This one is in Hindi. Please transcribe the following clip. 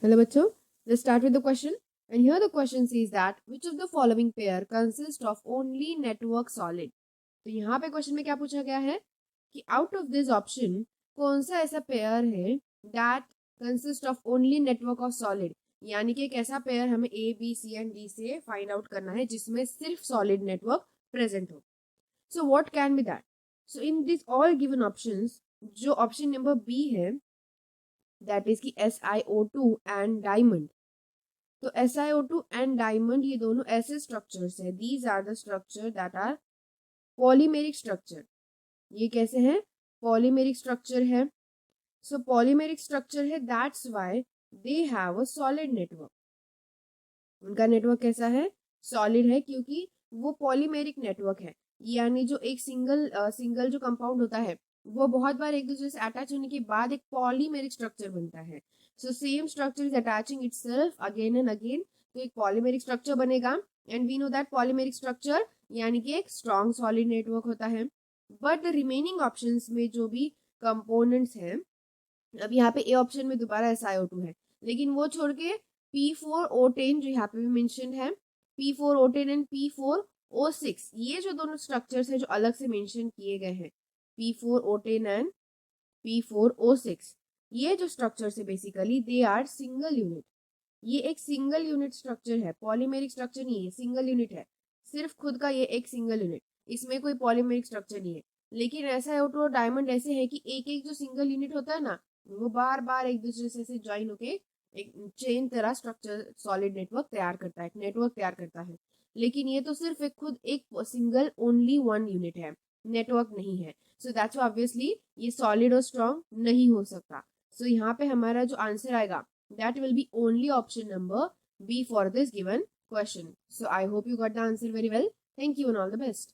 Hello बच्चों, let's start with the question. And here the question says that which of the following pair consists of only network solid. तो यहाँ पे क्वेश्चन में क्या पूछा गया है कि आउट ऑफ दिस ऑप्शन कौन सा ऐसा पेयर है that consist of only network of solid, यानी कि एक ऐसा पेयर हमें A B C and D से फाइंड आउट करना है जिसमें सिर्फ सॉलिड नेटवर्क प्रेजेंट हो. So what can be that? So in this all given options, जो ऑप्शन नंबर बी है दैट इज की SiO2 एंड डायमंड. तो SiO2 एंड डायमंड ये दोनों ऐसे स्ट्रक्चर्स है, these are the structure that are polymeric structure. ये कैसे हैं? पॉलीमेरिक स्ट्रक्चर है. सो पॉलीमेरिक स्ट्रक्चर है, that's why they have a solid network. उनका नेटवर्क कैसा है? सॉलिड है, क्योंकि वो पॉलीमेरिक नेटवर्क है, यानी जो एक सिंगल जो कंपाउंड होता है वो बहुत बार एक दूसरे से अटैच होने के बाद एक पॉलीमेरिक स्ट्रक्चर बनता है. So same structure is attaching itself again and again, तो एक पॉलीमेरिक स्ट्रक्चर बनेगा. And we know that polymeric structure यानी कि एक स्ट्रॉन्ग सॉलिड नेटवर्क होता है. बट द रिमेनिंग ऑप्शंस में जो भी कंपोनेंट्स हैं, अब यहाँ पे ए ऑप्शन में दोबारा SiO2 है, लेकिन वो छोड़ के P4O10 जो यहाँ पे भी मेंशन है, P4O10 एंड P4O6, ये जो दोनों स्ट्रक्चर्स है जो अलग से मेंशन किए गए हैं, P4O10 एंड P4O6, ये जो स्ट्रक्चर्स है basically they are single unit. ये एक सिंगल यूनिट स्ट्रक्चर है, पॉलीमेरिक स्ट्रक्चर नहीं है, सिंगल यूनिट है, सिर्फ खुद का ये एक सिंगल यूनिट, इसमें कोई पॉलीमेरिक स्ट्रक्चर नहीं है. लेकिन SiO2 और डायमंड ऐसे है कि एक एक जो सिंगल यूनिट होता है ना, वो बार बार एक दूसरे से ज्वाइन होके एक चेन तरह स्ट्रक्चर सॉलिड नेटवर्क तैयार करता है, एक नेटवर्क तैयार करता है. लेकिन ये तो सिर्फ एक खुद एक सिंगल ओनली वन यूनिट है, नेटवर्क नहीं है. सो दैट्स ऑब्वियसली ये सॉलिड और स्ट्रॉन्ग नहीं हो सकता. सो यहाँ पे हमारा जो आंसर आएगा that will be only option number B for this given question. So I hope you got the answer very well. Thank you and all the best.